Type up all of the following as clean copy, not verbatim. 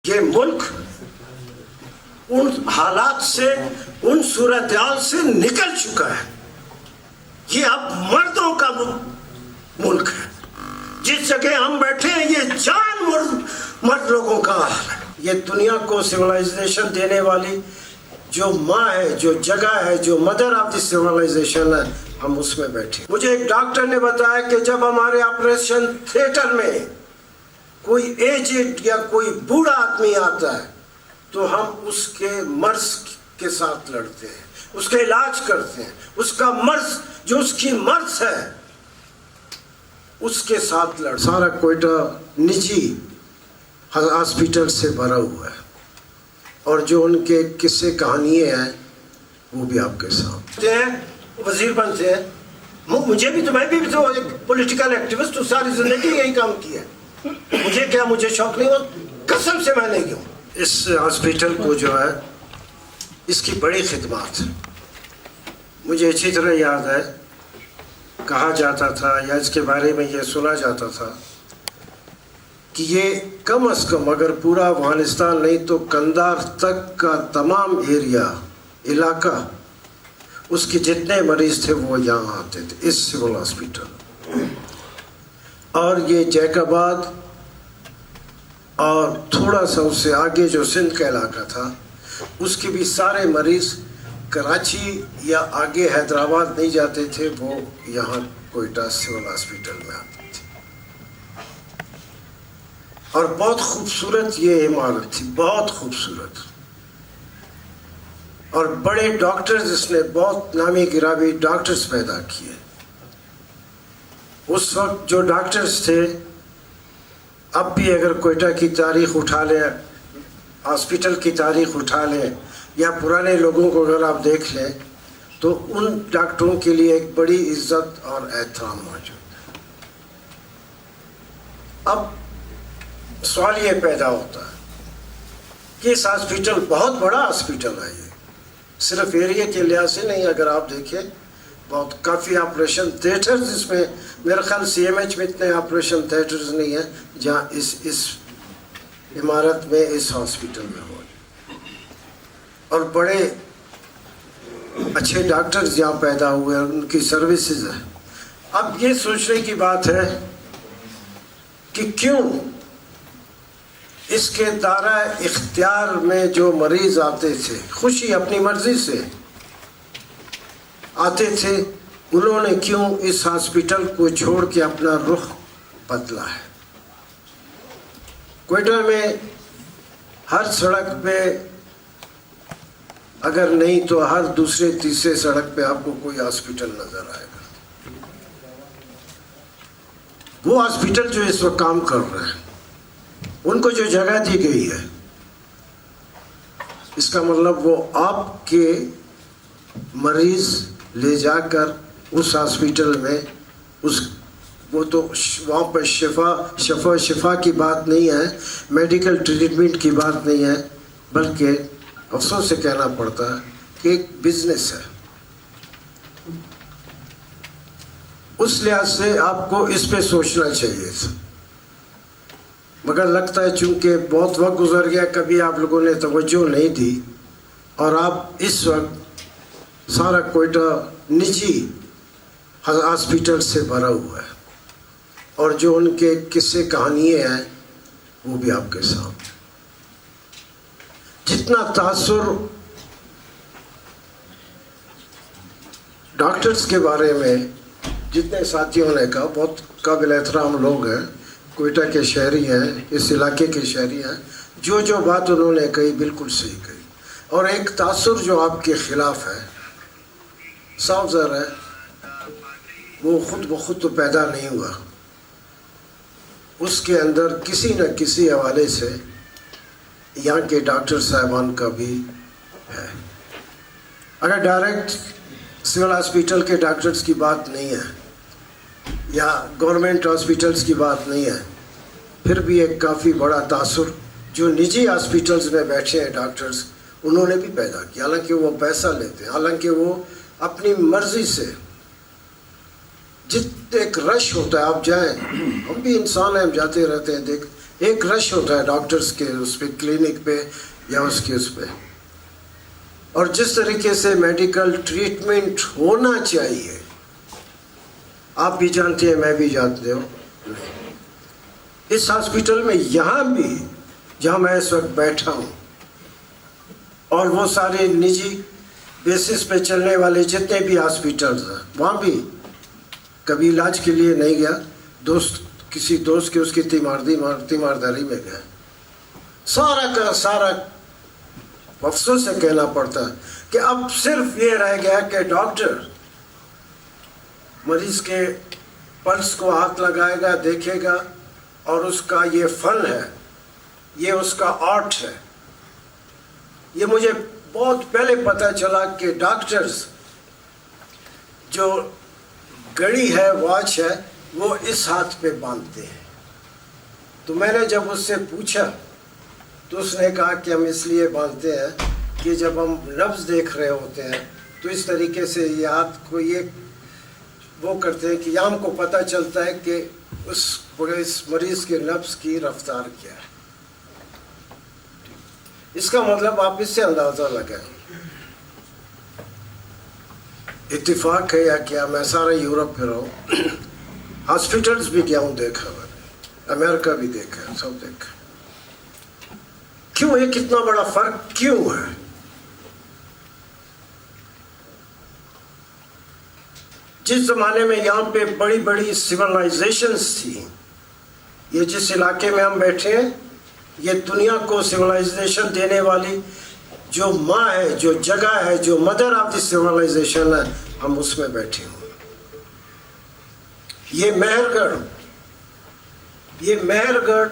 یہ ملک ان حالات سے ان صورتحال سے نکل چکا ہے. یہ اب مردوں کا ملک ہے. جس جگہ ہم بیٹھے ہیں یہ جان مرد لوگوں کا حال ہے. یہ دنیا کو سویلائزیشن دینے والی جو ماں ہے, جو جگہ ہے, جو مدر آف دی سویلائزیشن ہے, ہم اس میں بیٹھے. مجھے ایک ڈاکٹر نے بتایا کہ جب ہمارے آپریشن تھیٹر میں کوئی ایجڈ یا کوئی بوڑھا آدمی آتا ہے تو ہم اس کے مرض کے ساتھ لڑتے ہیں, اس کا علاج کرتے ہیں. اس کا مرض جو اس کی مرض ہے اس کے ساتھ لڑ. سارا کوئٹہ نجی ہاسپیٹل سے بھرا ہوا ہے اور جو ان کے قصے کہانیاں ہیں وہ بھی آپ کے سامنے ہیں. وزیر بنتے ہیں, مجھے بھی تو, میں بھی تو ایک پولیٹیکل ایکٹیوسٹ, ساری زندگی یہی کام کیا ہے. مجھے کیا, مجھے شوق نہیں ہوا, قسم سے میں نہیں گیا. اس ہاسپیٹل کو جو ہے اس کی بڑی خدمات ہے. مجھے اچھی طرح یاد ہے کہا جاتا تھا یا اس کے بارے میں یہ سنا جاتا تھا کہ یہ کم از کم اگر پورا افغانستان نہیں تو قندھار تک کا تمام ایریا علاقہ اس کے جتنے مریض تھے وہ یہاں آتے تھے اس سول ہاسپیٹل. اور یہ جیک آباد اور تھوڑا سا اس سے آگے جو سندھ کا علاقہ تھا اس کے بھی سارے مریض کراچی یا آگے حیدرآباد نہیں جاتے تھے, وہ یہاں کوئٹہ سول ہاسپیٹل میں آتے تھے. اور بہت خوبصورت یہ عمارت تھی, بہت خوبصورت, اور بڑے ڈاکٹرز اس نے بہت نامی گرامی ڈاکٹرز پیدا کیے. اس وقت جو ڈاکٹرز تھے, اب بھی اگر کوئٹہ کی تاریخ اٹھا لیں, ہاسپیٹل کی تاریخ اٹھا لیں یا پرانے لوگوں کو اگر آپ دیکھ لیں تو ان ڈاکٹروں کے لیے ایک بڑی عزت اور احترام موجود ہے. اب سوال یہ پیدا ہوتا ہے کہ اس ہاسپیٹل بہت بڑا ہاسپیٹل ہے, یہ صرف ایریا کے لحاظ سے نہیں, اگر آپ دیکھیں بہت کافی آپریشن تھیٹرز اس میں, میرا خیال سی ایم ایچ میں اتنے آپریشن تھیٹرز نہیں ہیں جہاں اس عمارت میں, اس ہاسپیٹل میں ہو. اور بڑے اچھے ڈاکٹرز یہاں پیدا ہوئے, ان کی سروسز ہیں. اب یہ سوچنے کی بات ہے کہ کیوں اس کے دائرہ اختیار میں جو مریض آتے تھے, خوشی اپنی مرضی سے آتے تھے, انہوں نے کیوں اس ہاسپیٹل کو چھوڑ کے اپنا رخ بدلا ہے. کوئٹہ میں ہر سڑک پہ, اگر نہیں تو ہر دوسرے تیسرے سڑک پہ آپ کو کوئی ہاسپیٹل نظر آئے گا. وہ ہاسپیٹل جو اس وقت کام کر رہے ہیں, ان کو جو جگہ دی گئی ہے, اس کا مطلب وہ آپ کے مریض لے جا کر اس ہاسپیٹل میں, وہ تو وہاں پہ شفا کی بات نہیں ہے, میڈیکل ٹریٹمنٹ کی بات نہیں ہے, بلکہ افسوس سے کہنا پڑتا ہے کہ ایک بزنس ہے. اس لحاظ سے آپ کو اس پہ سوچنا چاہیے تھا, مگر لگتا ہے چونکہ بہت وقت گزر گیا, کبھی آپ لوگوں نے توجہ نہیں دی, اور آپ اس وقت سارا کوئٹہ نجی ہاسپیٹل سے بھرا ہوا ہے, اور جو ان کے قصے کہانیاں ہیں وہ بھی آپ کے سامنے. جتنا تاثر ڈاکٹرز کے بارے میں جتنے ساتھیوں نے کہا, بہت قابل احترام لوگ ہیں, کوئٹہ کے شہری ہیں, اس علاقے کے شہری ہیں, جو بات انہوں نے کہی بالکل صحیح کہی. اور ایک تاثر جو آپ کے خلاف ہے, صاف ظاہر ہے وہ خود بخود تو پیدا نہیں ہوا, اس کے اندر کسی نہ کسی حوالے سے یہاں کے ڈاکٹر صاحبان کا بھی ہے. اگر ڈائریکٹ سول ہاسپیٹل کے ڈاکٹرز کی بات نہیں ہے یا گورنمنٹ ہاسپیٹلز کی بات نہیں ہے, پھر بھی ایک کافی بڑا تاثر جو نجی ہاسپیٹلز میں بیٹھے ہیں ڈاکٹرز, انہوں نے بھی پیدا کیا. حالانکہ وہ پیسہ لیتے ہیں, حالانکہ وہ اپنی مرضی سے, ایک رش ہوتا ہے, آپ جائیں, ہم بھی انسان ہیں, ہم جاتے رہتے ہیں, ایک رش ہوتا ہے ڈاکٹرز کے اس پہ کلینک پہ یا اس کے اس پہ, اور جس طریقے سے میڈیکل ٹریٹمنٹ ہونا چاہیے آپ بھی جانتے ہیں, میں بھی جانتے ہوں, اس ہاسپٹل میں یہاں بھی جہاں میں اس وقت بیٹھا ہوں اور وہ سارے نجی بیسس پہ چلنے والے جتنے بھی ہاسپٹلز ہیں وہاں بھی کبھی علاج کے لیے نہیں گیا, کسی دوست کی اس کی تیمارداری میں گیا. سارا کا سارا افسوس سے کہنا پڑتا ہے کہ اب صرف یہ رہ گیا کہ ڈاکٹر مریض کے پلس کو ہاتھ لگائے گا, دیکھے گا, اور اس کا یہ فن ہے, یہ اس کا آرٹ ہے. یہ مجھے بہت پہلے پتہ چلا کہ ڈاکٹرز جو گھڑی ہے, واچ ہے, وہ اس ہاتھ پہ باندھتے ہیں. تو میں نے جب اس سے پوچھا تو اس نے کہا کہ ہم اس لیے باندھتے ہیں کہ جب ہم نبض دیکھ رہے ہوتے ہیں تو اس طریقے سے یہ ہاتھ کو یہ وہ کرتے ہیں کہ یہ ہم کو پتہ چلتا ہے کہ اس مریض کے نبض کی رفتار کیا ہے. اس کا مطلب آپ اس سے اندازہ لگائیں. اتفاق ہے یا کیا, میں سارا یورپ پھرا ہوں, ہاسپٹلز بھی گیا ہوں, دیکھا میں نے, امریکہ بھی دیکھا, سب دیکھا. کیوں یہ کتنا بڑا فرق کیوں ہے؟ جس زمانے میں یہاں پہ بڑی بڑی سیولائزیشنز تھی, یہ جس علاقے میں ہم بیٹھے ہیں یہ دنیا کو سیولائزیشن دینے والی جو ماں ہے, جو جگہ ہے, جو مدر آف دی سیولائزیشن ہے, ہم اس میں بیٹھے ہوں. یہ مہر گڑھ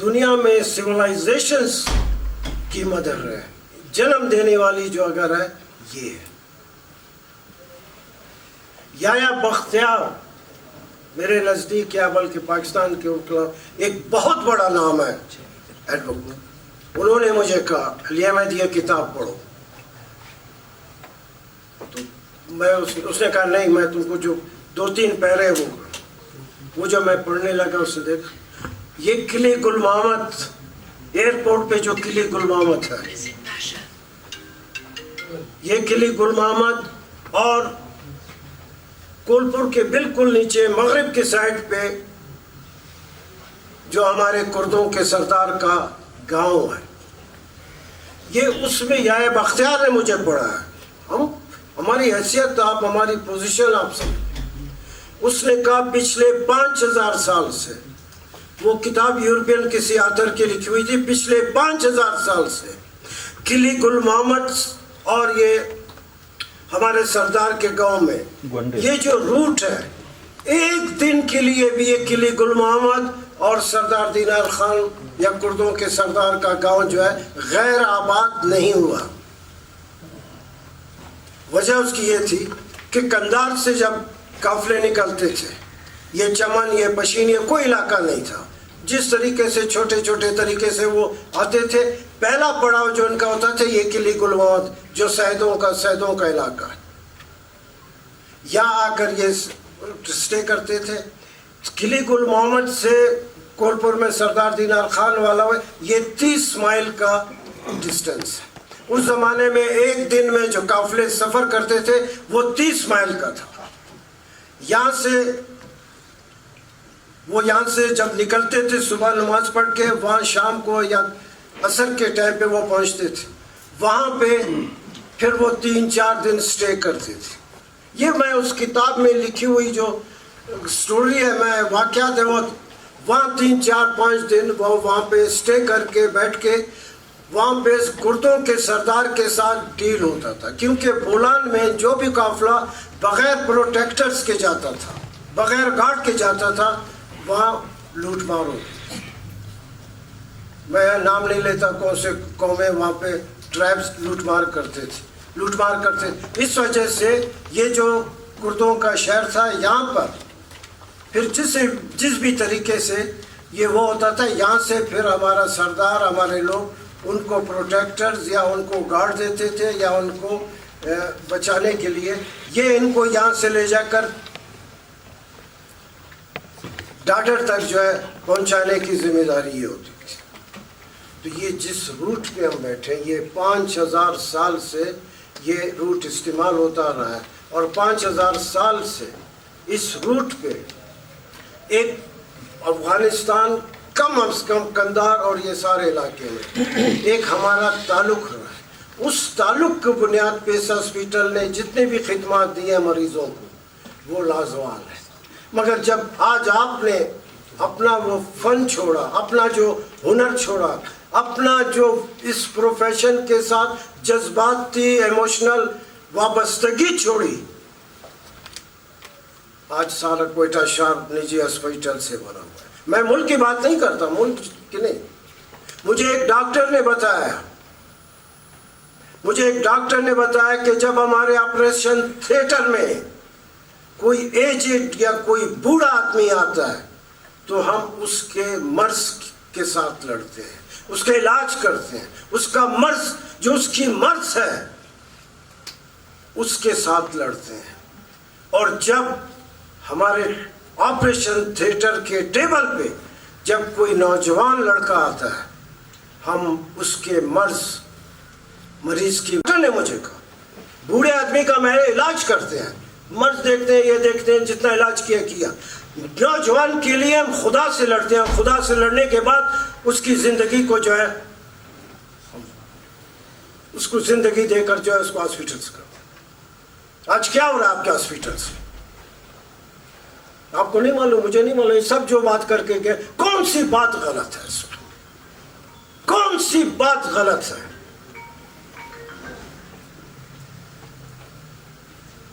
دنیا میں سیولائزیشنز کی مدر ہے, جنم دینے والی جو اگر ہے یہ ہے. یحییٰ بختیار میرے نزدیک یا بلکہ پاکستان کے ایک بہت بڑا نام ہے ایڈوکیٹ. انہوں نے مجھے کہا علی احمد یہ کتاب پڑھو, تو میں اس نے کہا نہیں, میں تم کو جو 2-3 پیرے وہ جو میں پڑھنے لگا اس نے دیکھا یہ قلعہ گل محمد, ایئرپورٹ پہ جو قلعہ گل محمد ہے, یہ قلعہ گل محمد, اور کولپور کے بالکل نیچے مغرب کے سائڈ پہ جو ہمارے کردوں کے سردار کا گاؤں ہے, یہ اس میں یحییٰ بختیار نے مجھے پڑھا ہے. ہماری حیثیت آپ, ہماری پوزیشن آپ سمجھیں. اس نے کہا پچھلے 5000 سال سے, وہ کتاب یورپین کسی آتھر کی لکھی ہوئی تھی, پچھلے 5000 سال سے قلعہ گل محمد اور یہ ہمارے سردار کے گاؤں میں یہ جو روٹ ہے, ایک دن کے لیے بھی یہ قلعہ گل محمد اور سردار دینار خان یا کردوں کے سردار کا گاؤں جو ہے غیر آباد نہیں ہوا. وجہ اس کی یہ تھی کہ کندھار سے جب قافلے نکلتے تھے, یہ چمن, یہ پشین, یہ کوئی علاقہ نہیں تھا. جس طریقے سے چھوٹے چھوٹے طریقے سے وہ آتے تھے, پہلا پڑاؤ جو ان کا ہوتا تھا یہ قلعہ گل محمد جو سیدوں کا علاقہ ہے, یہاں آ کر یہ اسٹے کرتے تھے. قلعہ گل محمد سے کولپور میں سردار دینار خان والا ہے, یہ 30 مائل کا ڈسٹنس ہے. اس زمانے میں ایک دن میں جو قافلے سفر کرتے تھے وہ 30 مائل کا تھا. یہاں سے جب نکلتے تھے صبح نماز پڑھ کے, وہاں شام کو یا عصر کے ٹائم پہ وہ پہنچتے تھے. وہاں پہ پھر وہ 3-4 دن سٹے کرتے تھے. یہ میں اس کتاب میں لکھی ہوئی جو سٹوری ہے, میں واقعات ہے, وہاں 3-4-5 دن وہ وہاں پہ سٹے کر کے بیٹھ کے وہاں پہ کردوں کے سردار کے ساتھ ڈیل ہوتا تھا. کیونکہ بولان میں جو بھی قافلہ بغیر پروٹیکٹرز کے جاتا تھا, بغیر گارڈ کے جاتا تھا, وہاں لوٹ مار ہوتی تھی. میں نام نہیں لیتا کون سے قومیں وہاں پہ ٹرائبز لوٹ مار کرتے. اس وجہ سے یہ جو کردوں کا شہر تھا یہاں پر پھر جس بھی طریقے سے یہ وہ ہوتا تھا, یہاں سے پھر ہمارا سردار, ہمارے لوگ ان کو پروٹیکٹرز یا ان کو گارڈ دیتے تھے یا ان کو بچانے کے لیے یہ ان کو یہاں سے لے جا کر ڈاکٹر تک جو ہے پہنچانے کی ذمہ داری یہ ہوتی تھی. تو یہ جس روٹ پہ ہم بیٹھے ہیں یہ 5000 سال سے یہ روٹ استعمال ہوتا رہا ہے, اور 5000 سال سے اس روٹ پہ ایک افغانستان کم از کم قندھار اور یہ سارے علاقے میں ایک ہمارا تعلق رہا ہے. اس تعلق کی بنیاد پہ اس ہاسپیٹل نے جتنے بھی خدمات دی ہیں مریضوں کو وہ لازوال ہے. مگر جب آج آپ نے اپنا وہ فن چھوڑا, اپنا جو ہنر چھوڑا, اپنا جو اس پروفیشن کے ساتھ جذباتی ایموشنل وابستگی چھوڑی, آج سارا کوئٹہ شہر نجی ہاسپیٹل سے بنا ہوا ہے. میں ملک کی بات نہیں کرتا, ملک کی نہیں. مجھے ایک ڈاکٹر نے بتایا کہ جب ہمارے آپریشن تھیٹر میں کوئی ایجڈ یا کوئی بوڑھا آدمی آتا ہے تو ہم اس کے مرض کے ساتھ لڑتے ہیں, اس کا علاج کرتے ہیں, اس کا مرض جو اس کی مرض ہے اس کے ساتھ لڑتے ہیں. اور جب ہمارے آپریشن تھیٹر کے ٹیبل پہ جب کوئی نوجوان لڑکا آتا ہے ہم اس کے مریض کی, ڈاکٹر نے مجھے کہا بوڑھے آدمی کا میں علاج کرتے ہیں, مرض دیکھتے ہیں, یہ دیکھتے ہیں, جتنا علاج کیا. نوجوان کے لیے ہم خدا سے لڑتے ہیں, خدا سے لڑنے کے بعد اس کی زندگی کو جو ہے اس کو زندگی دے کر جو ہے اس کو ہاسپیٹل سے کرتے ہیں. آج کیا ہو رہا ہے آپ کے ہاسپیٹل سے؟ آپ کو نہیں معلوم, مجھے نہیں معلوم. یہ سب جو بات کر کے گئے, کون سی بات غلط ہے اس میں؟ کون سی بات غلط ہے؟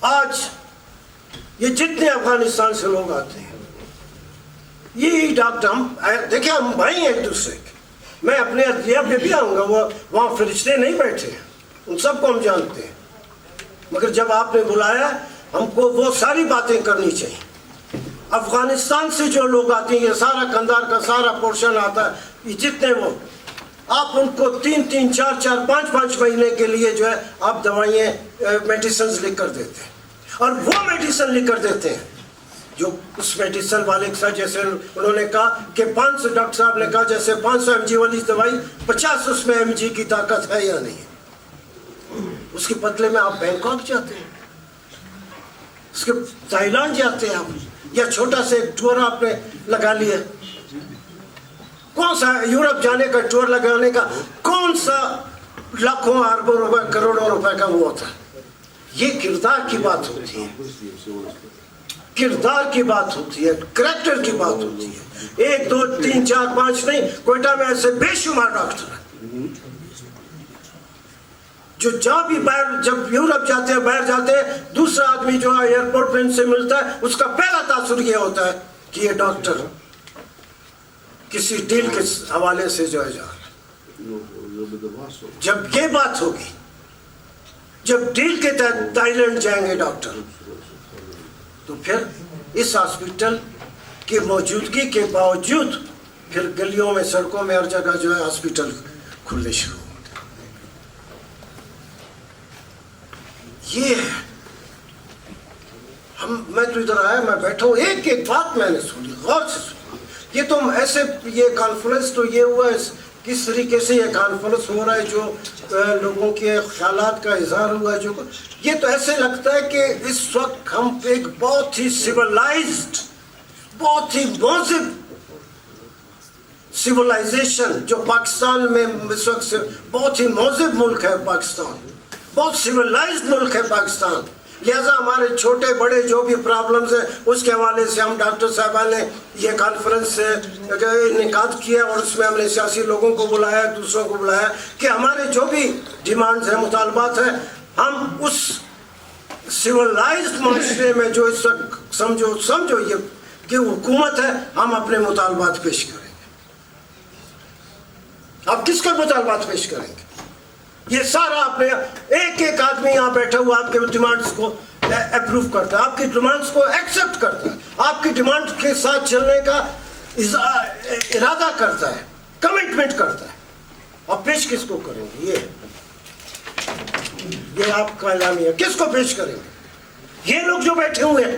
آج یہ جتنے افغانستان سے لوگ آتے ہیں یہی ڈاکٹر, ہم دیکھیں ہم بھائی ہیں ایک دوسرے کے. میں اپنے عدلیہ پہ بھی آؤں گا, وہاں فرشتے نہیں بیٹھے ہیں, ان سب کو ہم جانتے ہیں. مگر جب آپ نے بلایا ہم کو وہ ساری باتیں کرنی چاہیے. افغانستان سے جو لوگ آتے ہیں, یہ سارا قندھار کا سارا پورشن آتا ہے, یہ جتنے وہ, آپ ان کو 3-3, 4-4, 5-5 مہینے کے لیے جو ہے آپ دوائیں میڈیسنز لکھ کر دیتے ہیں, اور وہ میڈیسن لکھ کر دیتے ہیں جو اس میڈیسن والے کے ساتھ, جیسے انہوں نے کہا کہ 500, ڈاکٹر صاحب نے کہا جیسے 500 mg والی دوائی 50 اس میں mg کی طاقت ہے یا نہیں. اس کے بدلے میں آپ بینکاک جاتے ہیں, اس کے تھائی لینڈ جاتے ہیں آپ, یا چھوٹا سے ایک ٹور آپ نے لگا لیا. کون سا یورپ جانے کا ٹور لگانے کا کون سا لاکھوں اربوں روپے کروڑوں روپے کا وہ ہوتا ہے؟ یہ کردار کی بات ہوتی ہے, کردار کی بات ہوتی ہے, کریکٹر کی بات ہوتی ہے. 1 2 3 4 5 نہیں, کوئٹہ میں ایسے بے شمار ڈاکٹر ہیں جو جہاں بھی باہر, جب یورپ جاتے ہیں باہر جاتے ہیں, دوسرا آدمی جو ایئرپورٹ پہ ان سے ملتا ہے اس کا پہلا تاثر یہ ہوتا ہے کہ یہ ڈاکٹر کسی ڈیل کے حوالے سے جو ہے جا رہا. جب یہ بات ہوگی, جب ڈیل کے تحت تھائی لینڈ جائیں گے ڈاکٹر, تو پھر اس ہاسپیٹل کی موجودگی کے باوجود پھر گلیوں میں, سڑکوں میں, ہر جگہ جو ہے ہاسپیٹل کھلنے شروع ہوں گے. یہ میں تو ادھر آیا, میں بیٹھا ہوں, ایک ایک بات میں نے سنی, غور سے سنی. یہ تو ایسے, یہ کانفرنس تو یہ ہوا ہے, کس طریقے سے یہ کانفرنس ہو رہا ہے, جو لوگوں کے خیالات کا اظہار ہوا ہے, جو یہ تو ایسے لگتا ہے کہ اس وقت ہم ایک بہت ہی سیولائزڈ, بہت ہی مہذب سیولائزیشن جو پاکستان میں اس وقت سے بہت ہی مہذب ملک ہے پاکستان, بہت سیولائزڈ ملک ہے پاکستان. لہذا ہمارے چھوٹے بڑے جو بھی پرابلمز ہیں اس کے حوالے سے ہم ڈاکٹر صاحبان نے یہ کانفرنس انعقاد کیا, اور اس میں ہم نے سیاسی لوگوں کو بلایا, دوسروں کو بلایا کہ ہمارے جو بھی ڈیمانڈز ہیں, مطالبات ہیں, ہم اس سیولائزڈ معاشرے میں جو اس وقت سمجھو یہ کہ حکومت ہے, ہم اپنے مطالبات پیش کریں گے. آپ کس کا مطالبات پیش کریں گے؟ یہ سارا آپ نے, ایک ایک آدمی یہاں بیٹھا ہوا آپ کے ڈیمانڈز کو اپروو کرتا ہے, آپ کی ڈیمانڈز کو ایکسپٹ کرتا ہے, آپ کی ڈیمانڈ کے ساتھ چلنے کا ارادہ کرتا ہے, کمٹمنٹ کرتا ہے. آپ پیش کس کو کریں گے؟ یہ آپ کا اعلامیہ کس کو پیش کریں گے؟ یہ لوگ جو بیٹھے ہوئے ہیں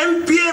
MPA